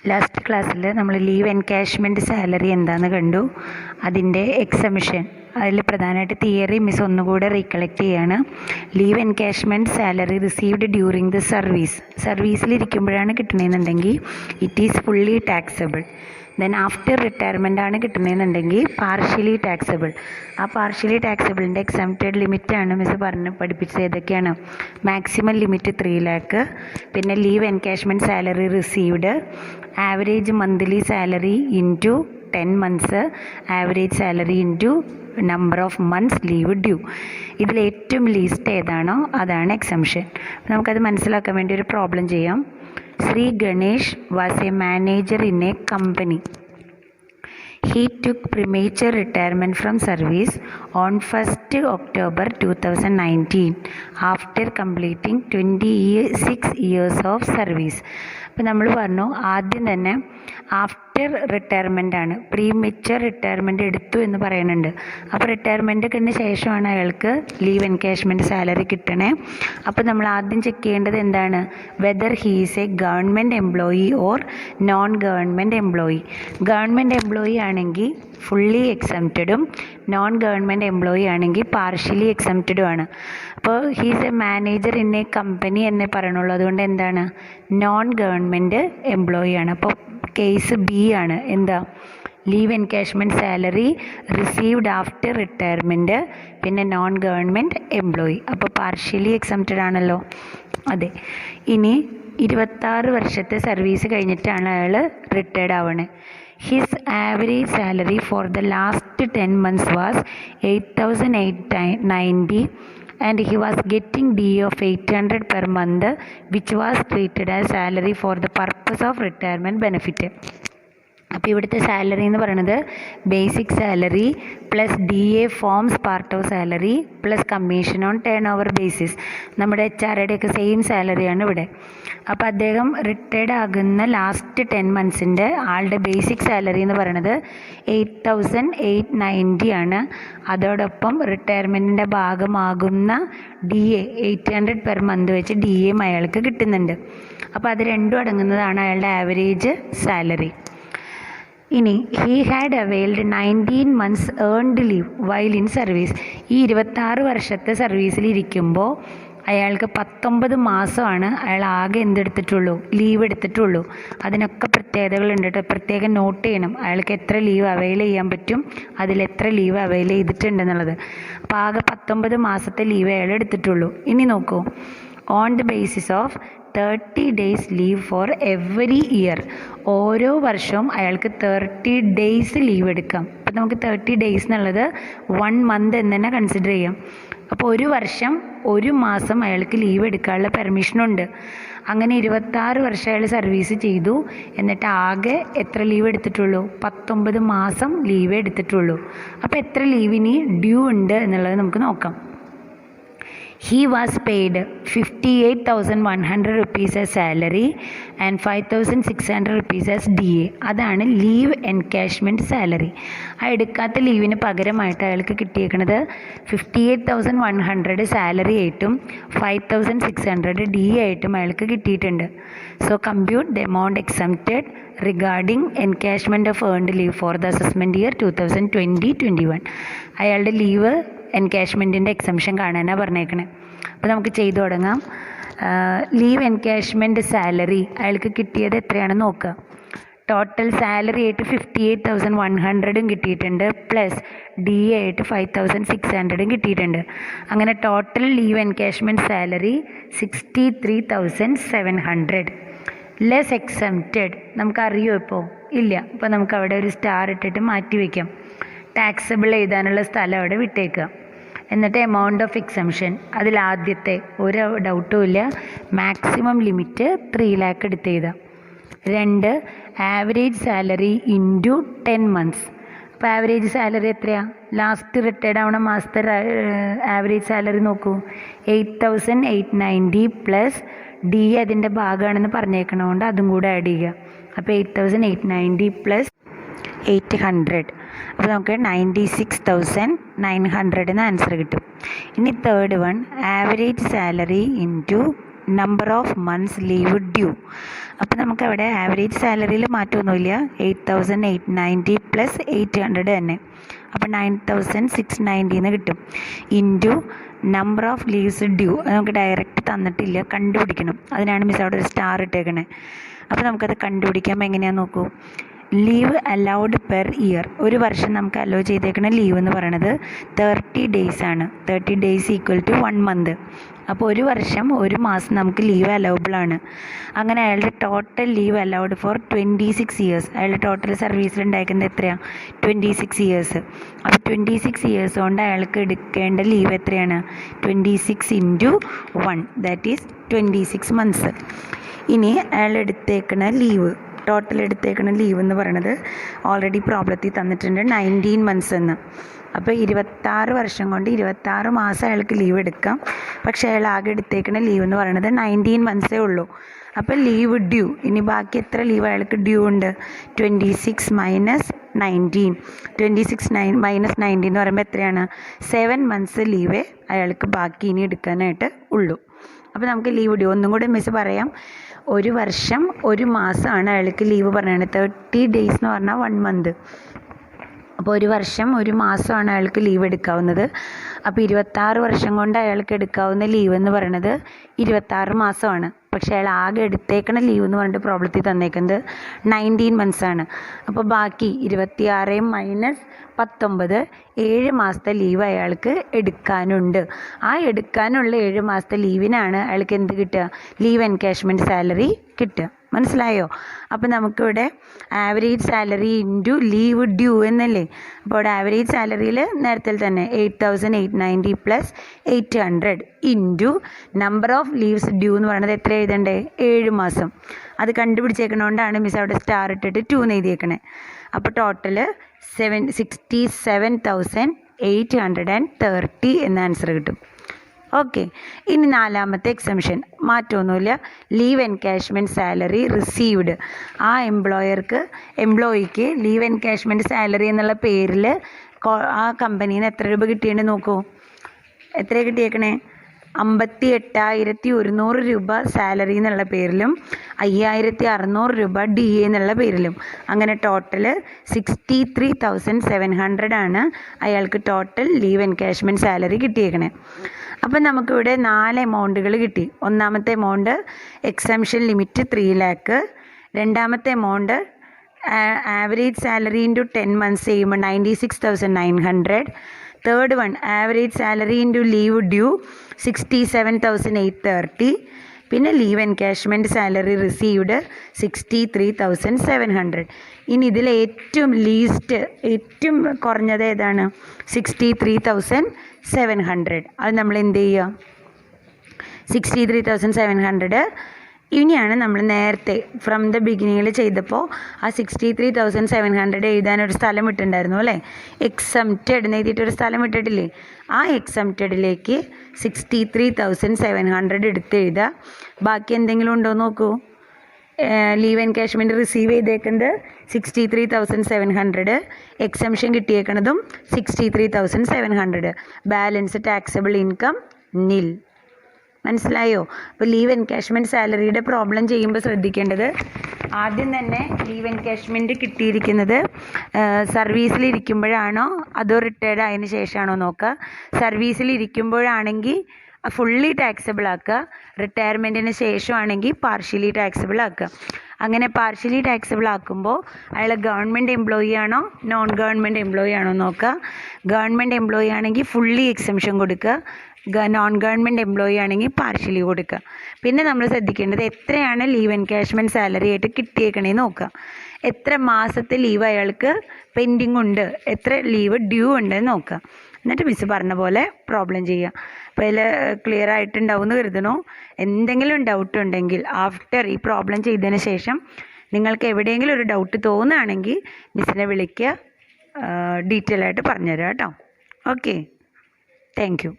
Last ക്ലാസ്സിൽ നമ്മൾ leave encashment salary എന്താണെന്ന് കണ്ടു. അതിൻ്റെ എക്സംഷൻ അതിൽ പ്രധാനമായിട്ട് തിയറി മിസ് ഒന്നുകൂടെ റീകളക്ട് ചെയ്യാണ്. Leave encashment salary received during the സർവീസിലിരിക്കുമ്പോഴാണ് കിട്ടണമെന്നുണ്ടെങ്കിൽ it is fully taxable. Then after retirement ആണ് കിട്ടണമെന്നുണ്ടെങ്കിൽ പാർഷ്യലി ടാക്സബിൾ. ആ പാർഷ്യലി ടാക്സബിളിൻ്റെ എക്സംപ്റ്റഡ് ലിമിറ്റാണ് മിസ് പഠിപ്പിച്ചത്. ഏതൊക്കെയാണ്? മാക്സിമം ലിമിറ്റ് 3 lakh, പിന്നെ leave encashment salary received, average monthly salary into 10 months, average salary into number of months leave due. ഇതിൽ ഏറ്റവും ലീസ്റ്റ് ഏതാണോ അതാണ് എക്സംഷൻ. നമുക്കത് മനസ്സിലാക്കാൻ വേണ്ടി ഒരു പ്രോബ്ലം ചെയ്യാം. Sri Ganesh was a manager in a company. He took premature retirement from service on 1st October 2019 after completing 26 years of service. അപ്പോൾ നമ്മൾ പറഞ്ഞു ആദ്യം തന്നെ ആഫ്റ്റർ റിട്ടയർമെൻ്റ് ആണ്, പ്രീമെച്ചർ റിട്ടയർമെൻ്റ് എടുത്തു എന്ന് പറയുന്നുണ്ട്. അപ്പോൾ റിട്ടയർമെൻറ്റിന് ശേഷമാണ് അയാൾക്ക് ലീവ് എൻകാഷ്മെൻറ്റ് സാലറി കിട്ടണേ. അപ്പോൾ നമ്മൾ ആദ്യം ചെക്ക് ചെയ്യേണ്ടത് എന്താണ്? Whether he is A government employee or non government employee. Government employee ആണെങ്കിൽ ഫുള്ളി എക്സംപ്റ്റഡും നോൺ ഗവൺമെൻറ് എംപ്ലോയി ആണെങ്കിൽ പാർഷ്യലി എക്സംപ്റ്റഡും ആണ്. അപ്പോൾ he's A manager in A company എന്നേ പറയണുള്ളൂ. അതുകൊണ്ട് എന്താണ്? നോൺ ഗവൺമെൻറ് എംപ്ലോയി ആണ്. അപ്പോൾ കേസ് ബി ആണ്. എന്താ? Leave encashment salary received after retirement, പിന്നെ നോൺ ഗവൺമെൻറ് എംപ്ലോയി. അപ്പോൾ പാർഷ്യലി എക്സംപ്റ്റഡ് ആണല്ലോ. അതെ. ഇനി 26 വർഷത്തെ സർവീസ് കഴിഞ്ഞിട്ടാണ് അയാൾ റിട്ടയർഡ് ആവണേ. His average salary for the last 10 months was 8,890 and he was getting DA of 800 per month, which was treated as salary for the purpose of retirement benefit. അപ്പോൾ ഇവിടുത്തെ salary എന്ന് പറയുന്നത് basic salary plus DA forms part of salary plus commission on turn over basis. നമ്മുടെ HRD ഒക്കെ same സാലറിയാണ് ഇവിടെ. അപ്പോൾ അദ്ദേഹം retired ആകുന്ന ലാസ്റ്റ് 10 monthsൻ്റെ ആളുടെ ബേസിക് സാലറി എന്ന് പറയുന്നത് 8,890 ആണ്. അതോടൊപ്പം റിട്ടയർമെൻറ്റിൻ്റെ ഭാഗമാകുന്ന DA 800 per month വെച്ച് DA അയാൾക്ക് കിട്ടുന്നുണ്ട്. അപ്പോൾ അത് രണ്ടും അടങ്ങുന്നതാണ് അയാളുടെ ആവറേജ് സാലറി. ഇനി he had availed 19 months earned leave while in service. ഈ 26 വർഷത്തെ സർവീസിലിരിക്കുമ്പോൾ അയാൾക്ക് 19 മാസമാണ് അയാൾ ആകെ എന്തെടുത്തിട്ടുള്ളൂ? ലീവ് എടുത്തിട്ടുള്ളൂ. അതിനൊക്കെ പ്രത്യേകതകളുണ്ട് കേട്ടോ, പ്രത്യേകം നോട്ട് ചെയ്യണം. അയാൾക്ക് എത്ര ലീവ് അവെയിൽ ചെയ്യാൻ പറ്റും, അതിലെത്ര ലീവ് അവെയിൽ ചെയ്തിട്ടുണ്ടെന്നുള്ളത്. അപ്പോൾ ആകെ 19 മാസത്തെ ലീവ് അയാൾ എടുത്തിട്ടുള്ളൂ. ഇനി നോക്കൂ, on the basis of 30 days leave for every year. ഓരോ വർഷവും അയാൾക്ക് 30 days ലീവ് എടുക്കാം. അപ്പോൾ നമുക്ക് 30 days എന്നുള്ളത് 1 month എന്ന് തന്നെ കൺസിഡർ ചെയ്യാം. അപ്പോൾ ഒരു വർഷം 1 മാസം അയാൾക്ക് ലീവ് എടുക്കാനുള്ള പെർമിഷനുണ്ട്. അങ്ങനെ 26 വർഷം അയാൾ സർവീസ് ചെയ്തു. എന്നിട്ട് ആകെ എത്ര ലീവ് എടുത്തിട്ടുള്ളൂ? 19 മാസം ലീവ് എടുത്തിട്ടുള്ളൂ. അപ്പോൾ എത്ര ലീവിന് ഡ്യൂ ഉണ്ട് എന്നുള്ളത് നമുക്ക് നോക്കാം. He was paid 58,100 rupees as salary and 5,600 rupees as DA. അതാണ് ലീവ് എൻകാഷ്മെൻറ്റ് സാലറി. ആ എടുക്കാത്ത ലീവിന് പകരമായിട്ട് അയാൾക്ക് കിട്ടിയേക്കുന്നത് 58,100 സാലറി ആയിട്ടും 5,600 DA ആയിട്ടും അയാൾക്ക് കിട്ടിയിട്ടുണ്ട്. So compute the amount exempted regarding എൻകാഷ്മെൻറ്റ് of earned leave for the assessment year 2020-21. അയാളുടെ ലീവ് എൻകാഷ്മെൻറ്റിൻ്റെ എക്സംഷൻ കാണാനാണ് പറഞ്ഞേക്കണേ. അപ്പോൾ നമുക്ക് ചെയ്തു തുടങ്ങാം. ലീവ് എൻകാഷ്മെൻറ്റ് സാലറി അയാൾക്ക് കിട്ടിയത് എത്രയാണെന്ന് നോക്കുക. ടോട്ടൽ സാലറി ആയിട്ട് 58,100 കിട്ടിയിട്ടുണ്ട്, പ്ലസ് DA ആയിട്ട് 5,600 കിട്ടിയിട്ടുണ്ട്. അങ്ങനെ total leave encashment salary 63,700 less exempted. നമുക്കറിയോ ഇപ്പോൾ? ഇല്ല. അപ്പോൾ നമുക്ക് അവിടെ ഒരു സ്റ്റാർ ഇട്ടിട്ട് മാറ്റി വയ്ക്കാം. ടാക്സബിൾ എഴുതാനുള്ള സ്ഥലം അവിടെ വിട്ടേക്കുക. എന്നിട്ട് എമൗണ്ട് ഓഫ് എക്സംഷൻ അതിലാദ്യത്തെ ഒരു ഡൗട്ടും ഇല്ല, മാക്സിമം ലിമിറ്റ് 3 lakh എടുത്ത് എഴുതാം. 2 ആവറേജ് സാലറി ഇൻറ്റു 10 months. അപ്പോൾ ആവറേജ് സാലറി എത്രയാണ്? ലാസ്റ്റ് റിട്ടയർഡ് ആവണ മാസത്തെ ആവറേജ് സാലറി നോക്കൂ, 8,890 പ്ലസ് DA അതിൻ്റെ ഭാഗമാണെന്ന് പറഞ്ഞേക്കണതുകൊണ്ട് അതും കൂടെ ആഡ് ചെയ്യുക. അപ്പോൾ 8,890 പ്ലസ് 800. അപ്പോൾ നമുക്ക് 96,900 എന്ന് ആൻസർ കിട്ടും. ഇനി third one, average salary into number of months leave due. അപ്പോൾ നമുക്കവിടെ ആവറേജ് സാലറിയിൽ മാറ്റമൊന്നുമില്ല. 8,890 പ്ലസ് 800 തന്നെ, അപ്പോൾ 9,690 എന്ന് കിട്ടും. Into number of leaves due, അത് നമുക്ക് ഡയറക്റ്റ് തന്നിട്ടില്ല, കണ്ടുപിടിക്കണം. അതിനാണ് മിസ് അവിടെ ഒരു സ്റ്റാർ ഇട്ടേക്കണേ. അപ്പോൾ നമുക്കത് കണ്ടുപിടിക്കാൻ എങ്ങനെയാണെന്ന് നോക്കൂ. ലീവ് അലൗഡ് പെർ ഇയർ, ഒരു വർഷം നമുക്ക് അലോ ചെയ്തേക്കുന്ന ലീവ് എന്ന് പറയുന്നത് 30 days ആണ്. 30 days ഈക്വൽ ടു 1 month. അപ്പോൾ ഒരു വർഷം ഒരു മാസം നമുക്ക് ലീവ് അലൗബിൾ ആണ്. അങ്ങനെ അയാളുടെ total leave allowed four 26 years. അയാളുടെ ടോട്ടൽ സർവീസിൽ ഉണ്ടായിരിക്കുന്നത് എത്രയാണ്? 26 years. അപ്പോൾ 26 years കൊണ്ട് അയാൾക്ക് എടുക്കേണ്ട ലീവ് എത്രയാണ്? 26 into 1, ദാറ്റ് ഈസ് 26 months. ഇനി അയാൾ എടുത്തേക്കുന്ന ലീവ്, ടോട്ടൽ എടുത്തേക്കുന്ന ലീവ് എന്ന് പറയുന്നത് ഓൾറെഡി പ്രോബ്ലത്തിൽ തന്നിട്ടുണ്ട് 19 months എന്ന്. അപ്പോൾ 26 വർഷം കൊണ്ട് 26 മാസം അയാൾക്ക് ലീവ് എടുക്കാം. പക്ഷേ അയാൾ ആകെ എടുത്തേക്കുന്ന ലീവ് എന്ന് പറയുന്നത് 19 months ഉള്ളൂ. അപ്പോൾ ലീവ് ഡ്യൂ, ഇനി ബാക്കി എത്ര ലീവ് അയാൾക്ക് ഡ്യൂ ഉണ്ട്? 26 മൈനസ് 19. 26 മൈനസ് 19 എന്ന് പറയുമ്പോൾ എത്രയാണ്? 7 months ലീവേ അയാൾക്ക് ബാക്കി ഇനി എടുക്കാനായിട്ട് ഉള്ളൂ. അപ്പോൾ നമുക്ക് ലീവ് ഡ്യൂ ഒന്നും കൂടി മിസ് പറയാം. ഒരു വർഷം ഒരു മാസമാണ് അയാൾക്ക് ലീവ് പറയുന്നത്. 30 days എന്ന് പറഞ്ഞാൽ 1 month. അപ്പോൾ ഒരു വർഷം ഒരു മാസമാണ് അയാൾക്ക് ലീവ് എടുക്കാവുന്നത്. അപ്പോൾ 26 വർഷം കൊണ്ട് അയാൾക്ക് എടുക്കാവുന്ന ലീവ് എന്ന് പറയുന്നത് 26 മാസമാണ്. പക്ഷേ അയാൾ ആകെ എടുത്തേക്കണ ലീവ് എന്ന് പറഞ്ഞിട്ട് പ്രോബ്ലത്തിൽ തന്നേക്കുന്നത് 19 months ആണ്. അപ്പോൾ ബാക്കി 26 മൈനസ് 19, 7 മാസത്തെ ലീവ് അയാൾക്ക് എടുക്കാനുണ്ട്. ആ എടുക്കാനുള്ള 7 മാസത്തെ ലീവിനാണ് അയാൾക്ക് എന്ത് കിട്ടുക? ലീവ് എൻകാഷ്മെൻറ്റ് സാലറി കിട്ടുക. മനസ്സിലായോ? അപ്പോൾ നമുക്കിവിടെ average salary into leave due എന്നല്ലേ. അപ്പോൾ ഇവിടെ ആവറേജ് സാലറിയിൽ നേരത്തെ തന്നെ 8,890 plus 800 into number of leaves due എന്ന് പറയുന്നത് എത്ര എഴുതണ്ടേ? 7 മാസം. അത് കണ്ടുപിടിച്ചേക്കണോണ്ടാണ് മിസ് അവിടെ സ്റ്റാർ ഇട്ടിട്ട് 2 എന്ന് എഴുതിയേക്കണേ. അപ്പോൾ ടോട്ടൽ 67,830 എന്ന ആൻസർ കിട്ടും. ഓക്കെ, ഇനി നാലാമത്തെ എക്സംഷൻ മാറ്റമൊന്നുമില്ല. Leave encashment salary received. ആ എംപ്ലോയിക്ക് ലീവ് എൻകാഷ്മെൻറ്റ് സാലറി എന്നുള്ള പേരിൽ ആ കമ്പനിയിൽ നിന്ന് എത്ര രൂപ കിട്ടിയെന്ന് നോക്കൂ. എത്ര കിട്ടിയേക്കണേ? 58,100 രൂപ സാലറി എന്നുള്ള പേരിലും 5,600 രൂപ DA എന്നുള്ള പേരിലും. അങ്ങനെ ടോട്ടൽ 63,700 ആണ് അയാൾക്ക് ടോട്ടൽ ലീവ് എൻകാഷ്മെൻറ്റ് സാലറി കിട്ടിയേക്കണേ. അപ്പം നമുക്കിവിടെ 4 എമൗണ്ടുകൾ കിട്ടി. ഒന്നാമത്തെ എമൗണ്ട് എക്സംഷൻ ലിമിറ്റ് 3 lakh. രണ്ടാമത്തെ amount average salary into 10 months ചെയ്യുമ്പോൾ 96,900. Third one average salary into leave due 67,830. പിന്നെ ലീവ് എൻകാഷ്മെൻറ്റ് സാലറി റിസീവ്ഡ് 63,700. ഇനി ഇതിൽ ഏറ്റവും ഏറ്റവും കുറഞ്ഞത് ഏതാണ്? 63,700. അത് നമ്മൾ എന്ത് ചെയ്യുക? 63,700 ഇനിയാണ് നമ്മൾ നേരത്തെ ഫ്രം ദ ബിഗിനിങ്ങിൽ ചെയ്തപ്പോൾ ആ 63,700 എഴുതാനൊരു സ്ഥലം ഇട്ടിട്ടുണ്ടായിരുന്നു അല്ലേ? എക്സംപ്റ്റഡ് എന്ന് എഴുതിയിട്ടൊരു സ്ഥലം ഇട്ടിട്ടില്ലേ? ആ എക്സംപ്റ്റഡിലേക്ക് 63,700 എടുത്ത് എഴുതുക. ബാക്കി എന്തെങ്കിലും ഉണ്ടോ നോക്കൂ. ലീവ് എൻകാഷ്മെൻറ്റ് റിസീവ് ചെയ്തേക്കുന്നത് 63,700, എക്സംഷൻ കിട്ടിയേക്കുന്നതും 63,700. ബാലൻസ് ടാക്സബിൾ ഇൻകം നിൽ. മനസ്സിലായോ? അപ്പോൾ ലീവ് എൻകാഷ്മെൻറ്റ് സാലറിയുടെ പ്രോബ്ലം ചെയ്യുമ്പോൾ ശ്രദ്ധിക്കേണ്ടത്, ആദ്യം തന്നെ ലീവ് എൻകാഷ്മെൻറ്റ് കിട്ടിയിരിക്കുന്നത് സർവീസിലിരിക്കുമ്പോഴാണോ അതോ റിട്ടയർഡ് ആയതിന് ശേഷമാണോ നോക്കുക. സർവീസിലിരിക്കുമ്പോഴാണെങ്കിൽ ഫുള്ളി ടാക്സബിൾ ആക്കുക, റിട്ടയർമെൻറ്റിന് ശേഷമാണെങ്കിൽ പാർഷ്യലി ടാക്സബിൾ ആക്കുക. അങ്ങനെ പാർഷ്യലി ടാക്സബിൾ ആക്കുമ്പോൾ അയാൾ ഗവൺമെൻറ് എംപ്ലോയി ആണോ നോൺ ഗവൺമെൻറ് എംപ്ലോയി ആണോ നോക്കുക. ഗവൺമെൻറ് എംപ്ലോയി ആണെങ്കിൽ ഫുള്ളി എക്സംഷൻ കൊടുക്കുക, നോൺ ഗവൺമെൻറ് എംപ്ലോയി ആണെങ്കിൽ പാർഷ്യലി കൊടുക്കുക. പിന്നെ നമ്മൾ ശ്രദ്ധിക്കേണ്ടത് എത്രയാണ് ലീവ് എൻകാഷ്മെൻറ്റ് സാലറി ആയിട്ട് കിട്ടിയേക്കണേന്ന് നോക്കുക. എത്ര മാസത്തെ ലീവ് അയാൾക്ക് പെൻഡിങ് ഉണ്ട്, എത്ര ലീവ് ഡ്യൂ ഉണ്ടെന്ന് നോക്കുക. എന്നിട്ട് മിസ് പറഞ്ഞ പോലെ പ്രോബ്ലം ചെയ്യുക. അപ്പോൾ ഇതിൽ ക്ലിയർ ആയിട്ടുണ്ടാവും എന്ന് കരുതണോ. എന്തെങ്കിലും ഡൗട്ട് ഉണ്ടെങ്കിൽ ആഫ്റ്റർ ഈ പ്രോബ്ലം ചെയ്തതിന് ശേഷം നിങ്ങൾക്ക് എവിടെയെങ്കിലും ഒരു ഡൗട്ട് തോന്നുകയാണെങ്കിൽ മിസ്സിനെ വിളിക്കുക, ഡീറ്റെയിൽ ആയിട്ട് പറഞ്ഞുതരാം കേട്ടോ. Okay, thank you.